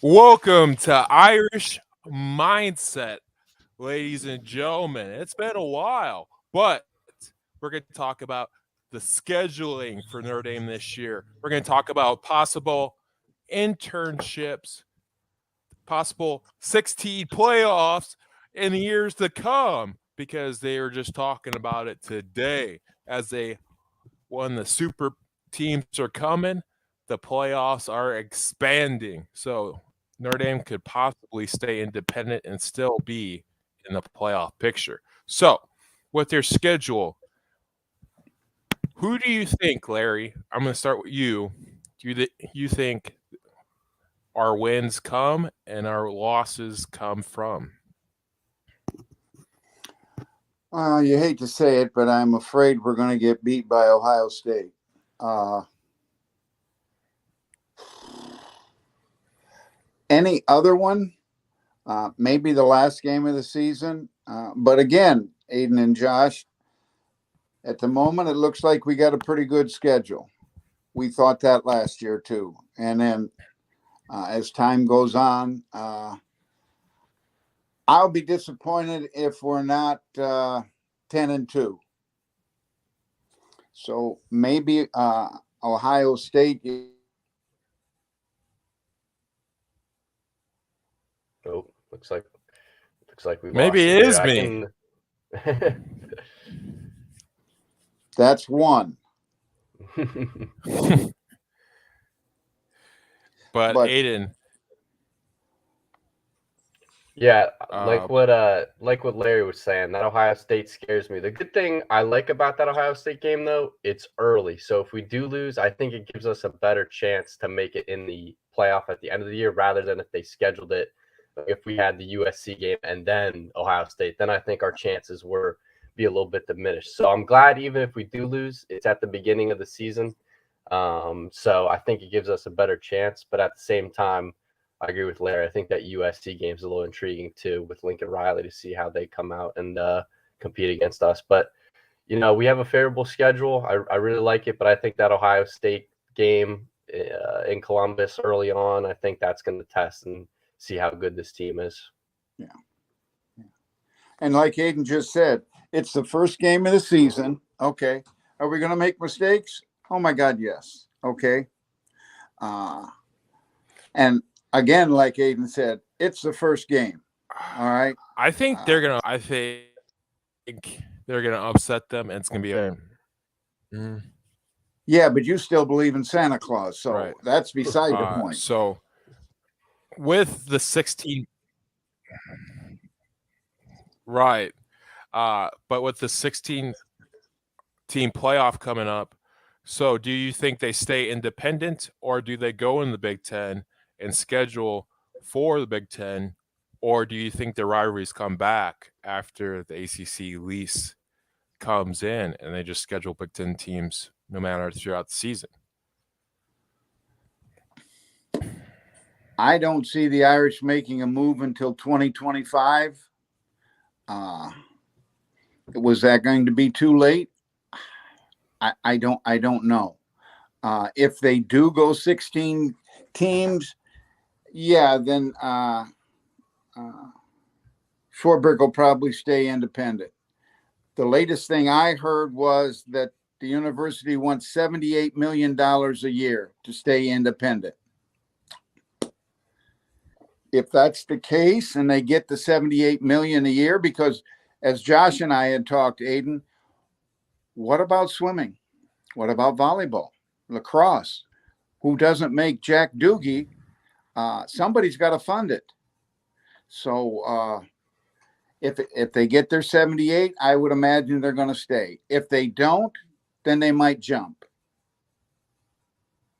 Welcome to Irish Mindset, ladies and gentlemen. It's been a while, but we're going to talk about the scheduling for Notre Dame this year. We're going to talk about possible internships, possible 16 playoffs in the years to come because they were just talking about it today as when the super teams are coming, the playoffs are expanding. So Notre Dame could possibly stay independent and still be in the playoff picture. So with their schedule, who do you think, Larry? I'm going to start with you. Do you think our wins come and our losses come from? You hate to say it, but I'm afraid we're going to get beat by Ohio State. Any other one, maybe the last game of the season. But again, Aiden and Josh, at the moment, it looks like we got a pretty good schedule. We thought that last year too. And then as time goes on, I'll be disappointed if we're not 10-2. So maybe Ohio State. Oh, looks like we Maybe lost it here. is me. That's one. But Aiden, yeah, like what Larry was saying, that Ohio State scares me. The good thing I like about that Ohio State game, though, it's early. So if we do lose, I think it gives us a better chance to make it in the playoff at the end of the year rather than if they scheduled it. If we had the USC game and then Ohio State, then I think our chances were be a little bit diminished. So I'm glad even if we do lose, it's at the beginning of the season. So I think it gives us a better chance. But at the same time, I agree with Larry. I think that USC game is a little intriguing too with Lincoln Riley to see how they come out and compete against us. But, we have a favorable schedule. I really like it, but I think that Ohio State game in Columbus early on, I think that's going to test and see how good this team is. Yeah. And like Aiden just said, it's the first game of the season. Okay. Are we going to make mistakes? Oh, my God, yes. Okay. And again, like Aiden said, it's the first game. All right. I think they're gonna upset them, and it's gonna be a. Yeah, but you still believe in Santa Claus, so Right. that's beside the point. So with the 16, right? But with the 16 team playoff coming up, so do you think they stay independent, or do they go in the Big Ten and schedule for the Big Ten, or do you think the rivalries come back after the ACC lease comes in and they just schedule Big Ten teams no matter throughout the season? I don't see the Irish making a move until 2025. Was that going to be too late? I don't know. If they do go 16 teams, yeah, then Schwarberg will probably stay independent. The latest thing I heard was that the university wants $78 million a year to stay independent. If that's the case and they get the $78 million a year, because as Josh and I had talked, Aiden, what about swimming? What about volleyball, lacrosse? Who doesn't make Jack Doogie? Somebody's got to fund it. So if they get their 78, I would imagine they're going to stay. If they don't, then they might jump.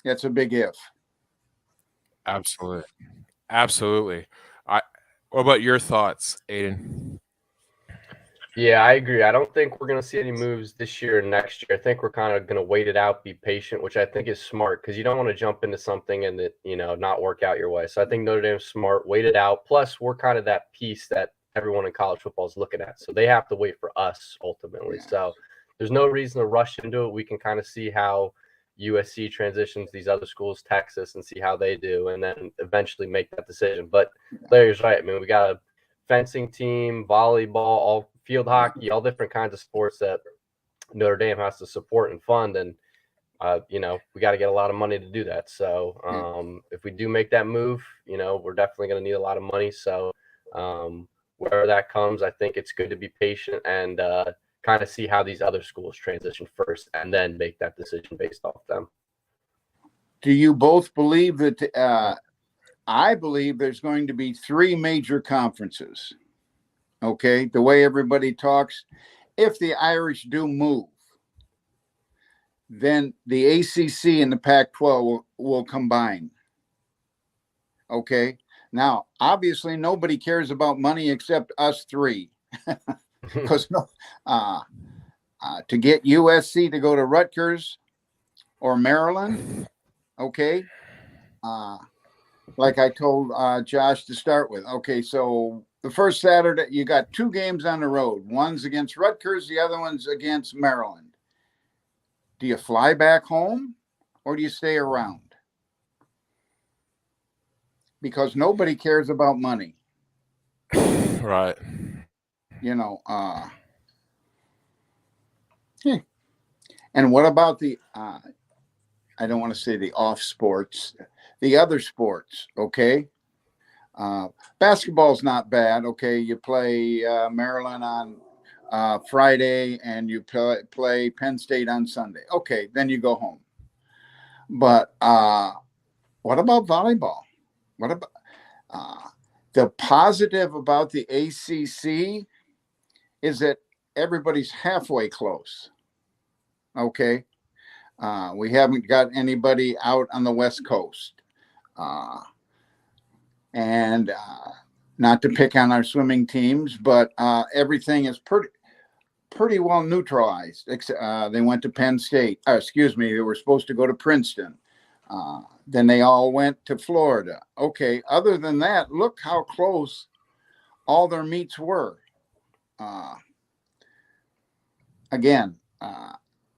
That's a big if. Absolutely. What about your thoughts, Aiden? Yeah, I agree. I don't think we're going to see any moves this year and next year. I think we're kind of going to wait it out, be patient, which I think is smart because you don't want to jump into something and it, not work out your way. So I think Notre Dame's smart, wait it out. Plus, we're kind of that piece that everyone in college football is looking at. So they have to wait for us ultimately. Yeah. So there's no reason to rush into it. We can kind of see how, USC transitions these other schools, Texas, and see how they do, and then eventually make that decision. But Larry's right. I mean, we got a fencing team, volleyball, all field hockey, all different kinds of sports that Notre Dame has to support and fund. And, we got to get a lot of money to do that. So if we do make that move, we're definitely going to need a lot of money. So where that comes, I think it's good to be patient and kind of see how these other schools transition first and then make that decision based off them. Do you both believe that I believe there's going to be 3 major conferences? Okay, the way everybody talks, if the Irish do move, then the ACC and the Pac-12 will combine. Okay, now obviously nobody cares about money except us 3, because to get USC to go to Rutgers or Maryland, okay, like I told Josh to start with. Okay, so the first Saturday, you got 2 games on the road. One's against Rutgers, the other one's against Maryland. Do you fly back home or do you stay around? Because nobody cares about money. Right. And what about the, I don't want to say the off sports, the other sports, okay? Basketball's not bad, okay? You play Maryland on Friday and you play Penn State on Sunday. Okay, then you go home. But what about volleyball? What about the positive about the ACC is that everybody's halfway close. Okay. We haven't got anybody out on the West Coast. And not to pick on our swimming teams, but everything is pretty well neutralized. They went to Penn State. They were supposed to go to Princeton. Then they all went to Florida. Okay, other than that, look how close all their meets were. Again,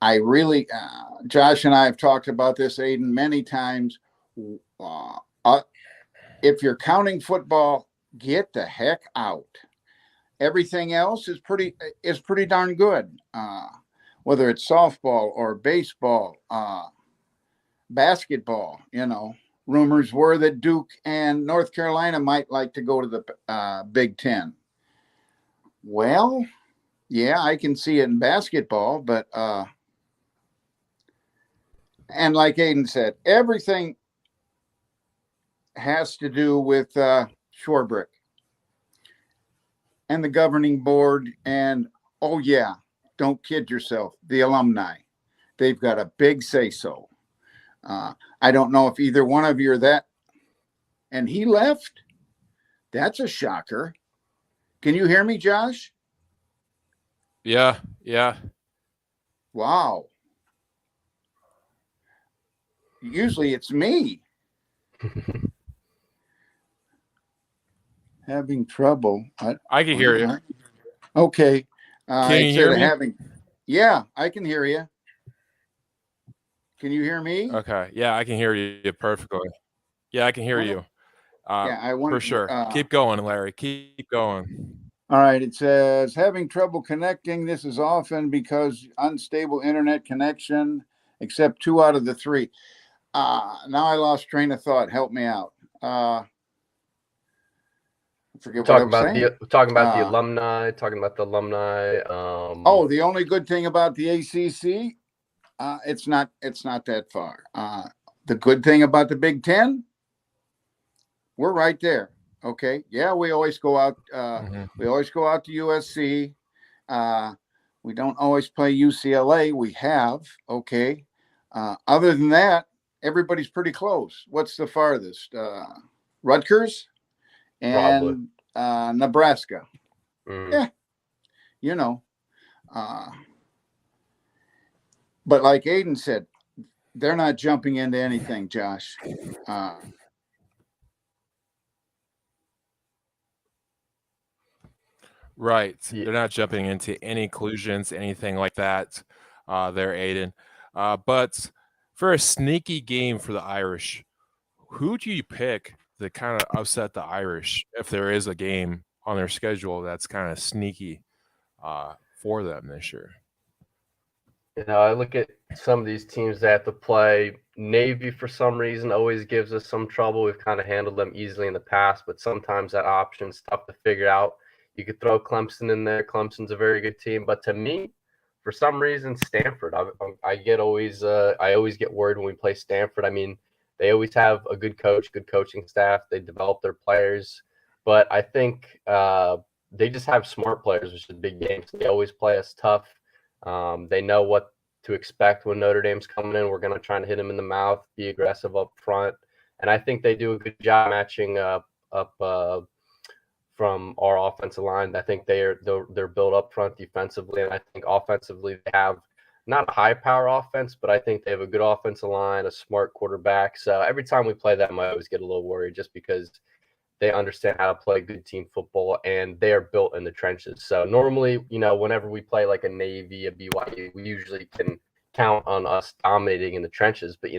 I really, Josh and I have talked about this, Aiden, many times. If you're counting football, get the heck out. Everything else is pretty darn good. Whether it's softball or baseball, basketball, rumors were that Duke and North Carolina might like to go to the Big Ten. Well, yeah, I can see it in basketball, but and like Aiden said, everything has to do with Shorebrick and the governing board. And oh yeah, don't kid yourself, the alumni, they've got a big say-so. I don't know if either one of you are that. And he left? That's a shocker. Can you hear me, Josh? Yeah. Wow. Usually it's me. Having trouble. I can hear you. Okay. Can you hear me? Yeah, I can hear you. Can you hear me? Okay. Yeah, I can hear you perfectly. Yeah, I can hear you. For sure. Keep going, Larry. Keep going. All right. It says, having trouble connecting. This is often because unstable internet connection, except 2 out of the 3. Now I lost train of thought. Help me out. Forget what I was saying. Talking about the alumni. The only good thing about the ACC, it's not that far. The good thing about the Big Ten, we're right there. Okay. Yeah, we always go out. We always go out to USC. We don't always play UCLA. We have. Okay. Other than that, everybody's pretty close. What's the farthest? Rutgers and Nebraska. Yeah. But like Aiden said, they're not jumping into anything, Josh. Right. Yeah. They're not jumping into any collusions, anything like that. There, Aiden. But for a sneaky game for the Irish, who do you pick to kind of upset the Irish if there is a game on their schedule that's kind of sneaky for them this year? I look at some of these teams that have to play. Navy, for some reason, always gives us some trouble. We've kind of handled them easily in the past, but sometimes that option's tough to figure out. You could throw Clemson in there. Clemson's a very good team, but to me, for some reason, Stanford. I always get worried when we play Stanford. I mean, they always have a good coach, good coaching staff. They develop their players, but I think they just have smart players, which is big games. They always play us tough. They know what to expect when Notre Dame's coming in. We're going to try and hit them in the mouth, be aggressive up front, and I think they do a good job matching up from our offensive line. I think they're built up front defensively, and I think offensively they have not a high power offense, but I think they have a good offensive line, a smart quarterback. So every time we play them, I always get a little worried just because they understand how to play good team football, and they are built in the trenches. So normally, whenever we play like a Navy, a BYU, we usually can count on us dominating in the trenches. But,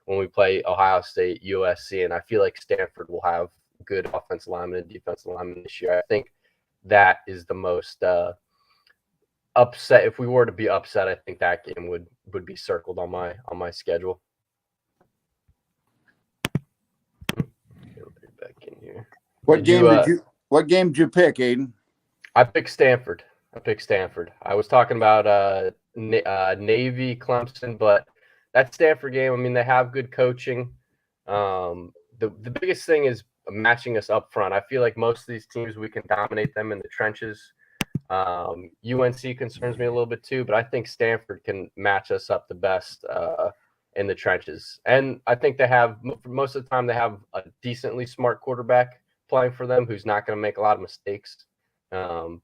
when we play Ohio State, USC, and I feel like Stanford will have good offensive linemen and defensive linemen this year. I think that is the most upset. If we were to be upset, I think that game would be circled on my schedule. Back in here. What game did you pick, Aiden? I picked Stanford. I was talking about Navy, Clemson, but that Stanford game, I mean, they have good coaching. The biggest thing is matching us up front. I feel like most of these teams, we can dominate them in the trenches. UNC concerns me a little bit too, but I think Stanford can match us up the best in the trenches. And I think most of the time, they have a decently smart quarterback playing for them who's not going to make a lot of mistakes. So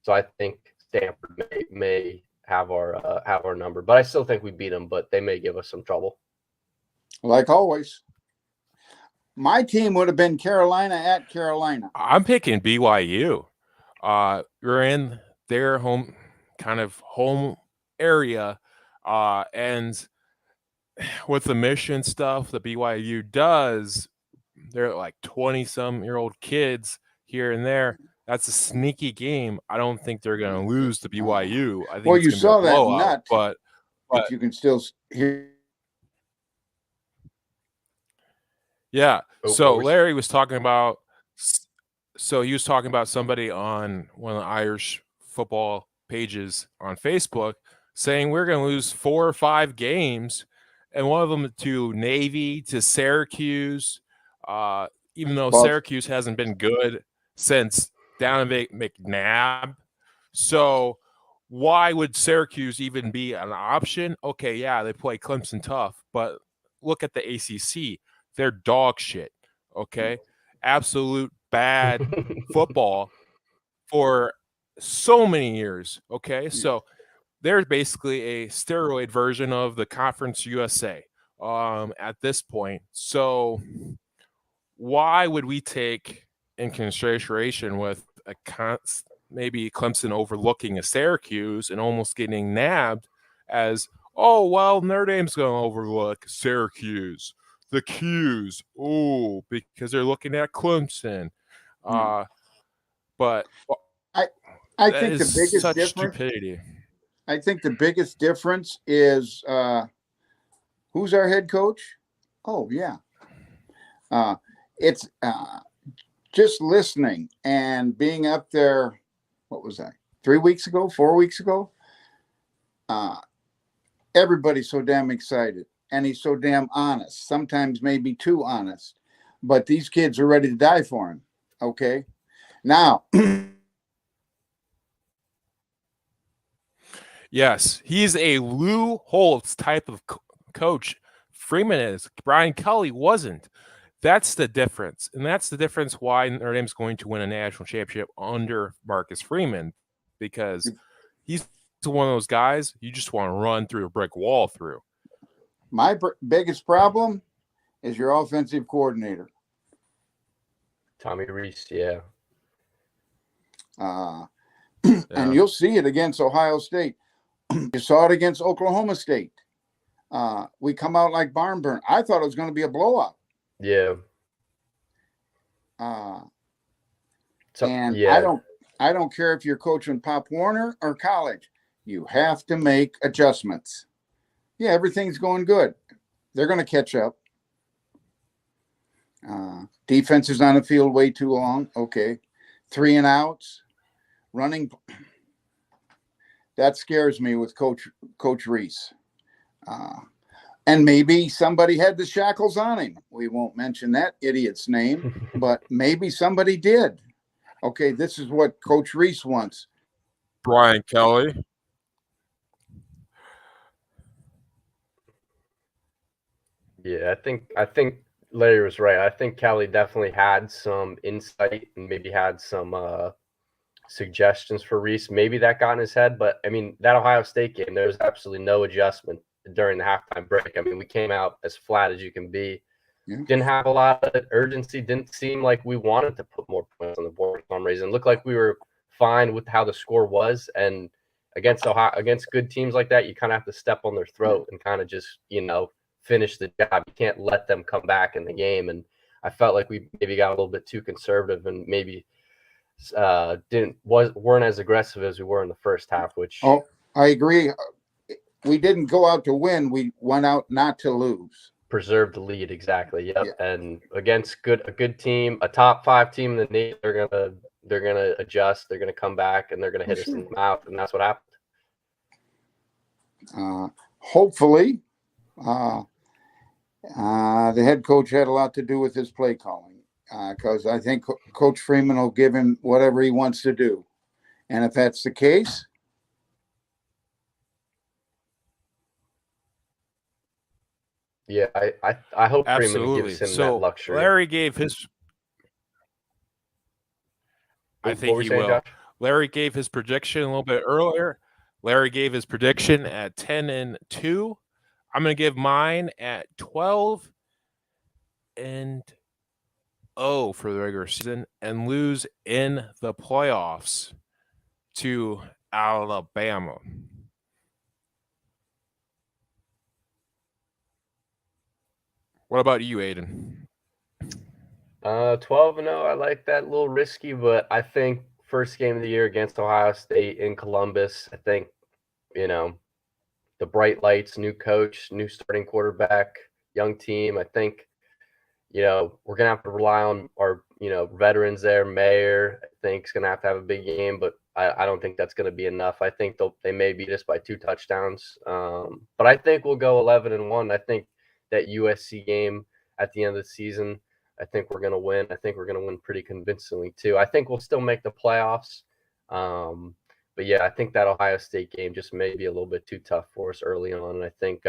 I think Stanford may have our number, but I still think we beat them, but they may give us some trouble. Like always. My team would have been Carolina at Carolina. I'm picking BYU. We're in their home area, and with the mission stuff that BYU does, they're like 20-some-year-old kids here and there. That's a sneaky game. I don't think they're going to lose to BYU. I think you saw that nut, but you can still hear. Yeah. So Larry was talking about. So he was talking about somebody on one of the Irish football pages on Facebook saying we're going to lose 4 or 5 games, and one of them to Navy, to Syracuse, even though Syracuse hasn't been good since Donovan McNabb. So why would Syracuse even be an option? Okay, yeah, they play Clemson tough, but look at the ACC. They're dog shit, okay? Absolute bad football for so many years, okay? So they're basically a steroid version of the Conference USA at this point. So why would we take in consideration with maybe Clemson overlooking a Syracuse and almost getting nabbed as, oh, well, Notre Dame's going to overlook Syracuse, the Qs, because they're looking at Clemson. But I think the biggest difference. Stupidity. I think the biggest difference is who's our head coach? Oh yeah, it's just listening and being up there. What was that? 3 weeks ago? 4 weeks ago? Everybody's so damn excited, and he's so damn honest. Sometimes maybe too honest, but these kids are ready to die for him. Okay, now. Yes, he's a Lou Holtz type of coach. Freeman is. Brian Kelly wasn't. That's the difference. And that's the difference why Notre Dame's going to win a national championship under Marcus Freeman, because he's one of those guys you just want to run through a brick wall through. My biggest problem is your offensive coordinator. Tommy Rees, yeah. And you'll see it against Ohio State. You saw it against Oklahoma State. We come out like barn burn. I thought it was going to be a blowout. Yeah. And yeah. I don't care if you're coaching Pop Warner or college. You have to make adjustments. Yeah, everything's going good. They're going to catch up. Defense is on the field way too long. Okay. 3 and outs. Running. That scares me with Coach Reese. And maybe somebody had the shackles on him. We won't mention that idiot's name, but maybe somebody did. Okay, this is what Coach Reese wants. Brian Kelly. Yeah, I think Larry was right. I think Kelly definitely had some insight and maybe had some suggestions for Reese. Maybe that got in his head, but I mean that Ohio State game, there was absolutely no adjustment during the halftime break. I mean, we came out as flat as you can be. Yeah. Didn't have a lot of urgency. Didn't seem like we wanted to put more points on the board for some reason. It looked like we were fine with how the score was, and against good teams like that, you kind of have to step on their throat and kind of just finish the job. You can't let them come back in the game. And I felt like we maybe got a little bit too conservative and maybe weren't as aggressive as we were in the first half. Which I agree. We didn't go out to win. We went out not to lose. Preserve the lead, exactly. Yep. Yeah. And against a good team, a top 5 team in the nation, they're gonna adjust. They're gonna come back and they're gonna hit us in the mouth, and that's what happened. Hopefully, the head coach had a lot to do with his play calling, because I think Coach Freeman will give him whatever he wants to do, and if that's the case. Yeah, I hope Absolutely. Freeman gives him that luxury. Larry gave his. I think he will. Josh? Larry gave his prediction a little bit earlier. Larry gave his prediction at 10-2. I'm going to give mine at 12-0 for the regular season and lose in the playoffs to Alabama. What about you, Aiden? 12-0. I like that, a little risky, but I think first game of the year against Ohio State in Columbus, I think, the bright lights, new coach, new starting quarterback, young team. I think, we're going to have to rely on our, veterans there. Mayer, I think, is going to have a big game, but I don't think that's going to be enough. I think they may beat us by 2 touchdowns. But I think we'll go 11-1. I think that USC game at the end of the season, I think we're going to win. I think we're going to win pretty convincingly too. I think we'll still make the playoffs. But yeah, I think that Ohio State game just may be a little bit too tough for us early on. And I think,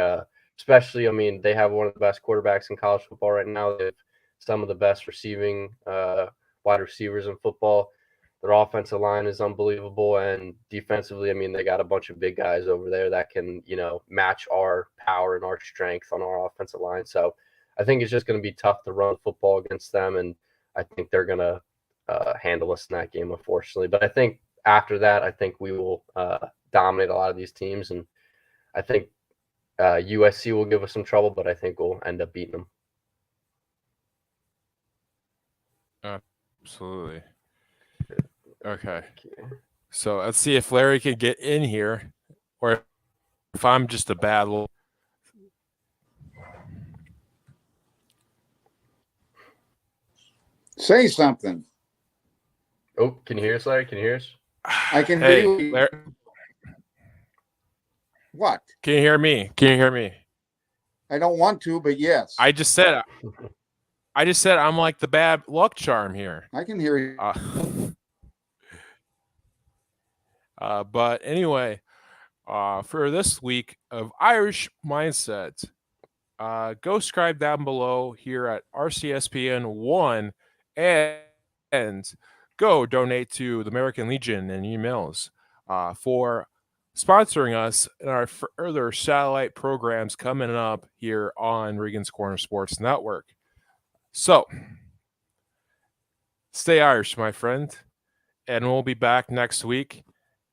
especially, I mean, they have one of the best quarterbacks in college football right now. They have some of the best receiving wide receivers in football. Their offensive line is unbelievable. And defensively, I mean, they got a bunch of big guys over there that can, match our power and our strength on our offensive line. So I think it's just going to be tough to run football against them. And I think they're going to handle us in that game, unfortunately. But I think after that, I think we will dominate a lot of these teams. And I think USC will give us some trouble, but I think we'll end up beating them. Absolutely. Okay. So let's see if Larry can get in here or if I'm just a bad little. Say something. Oh, can you hear us, Larry? Can you hear us? I can hear you. Larry. What? Can you hear me? Can you hear me? I don't want to, but yes. I just said I'm like the bad luck charm here. I can hear you. But anyway, for this week of Irish Mindset, go subscribe down below here at RCSPN1 and go donate to the American Legion and emails for sponsoring us in our further satellite programs coming up here on Regan's Corner Sports Network. So, stay Irish, my friend, and we'll be back next week,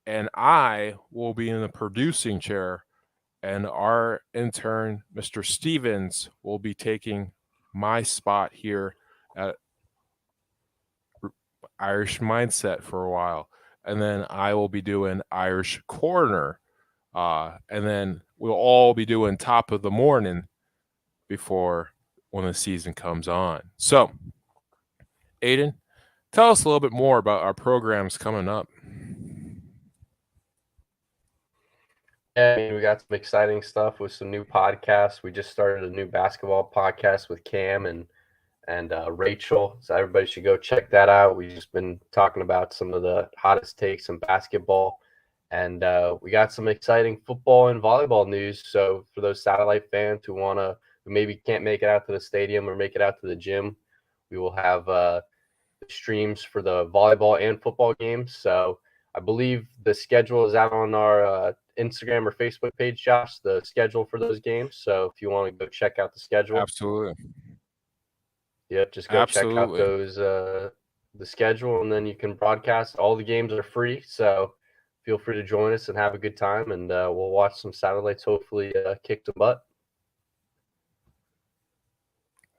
and I will be in the producing chair and our intern, Mr. Stevens, will be taking my spot here at Irish Mindset for a while. And then I will be doing Irish Corner. And then we'll all be doing Top of the Morning before when the season comes on. So, Aiden, tell us a little bit more about our programs coming up. Yeah, I mean, we got some exciting stuff with some new podcasts. We just started a new basketball podcast with Cam and Rachel. So everybody should go check that out. We've just been talking about some of the hottest takes in basketball. And we got some exciting football and volleyball news. So for those satellite fans who maybe can't make it out to the stadium or make it out to the gym, we will have streams for the volleyball and football games. So I believe the schedule is out on our Instagram or Facebook page, Josh, the schedule for those games. So if you want to go check out the schedule. Absolutely. Yep, just go check out those the schedule, and then you can broadcast. All the games are free, so feel free to join us and have a good time, and we'll watch some satellites hopefully kick some butt.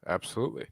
Absolutely.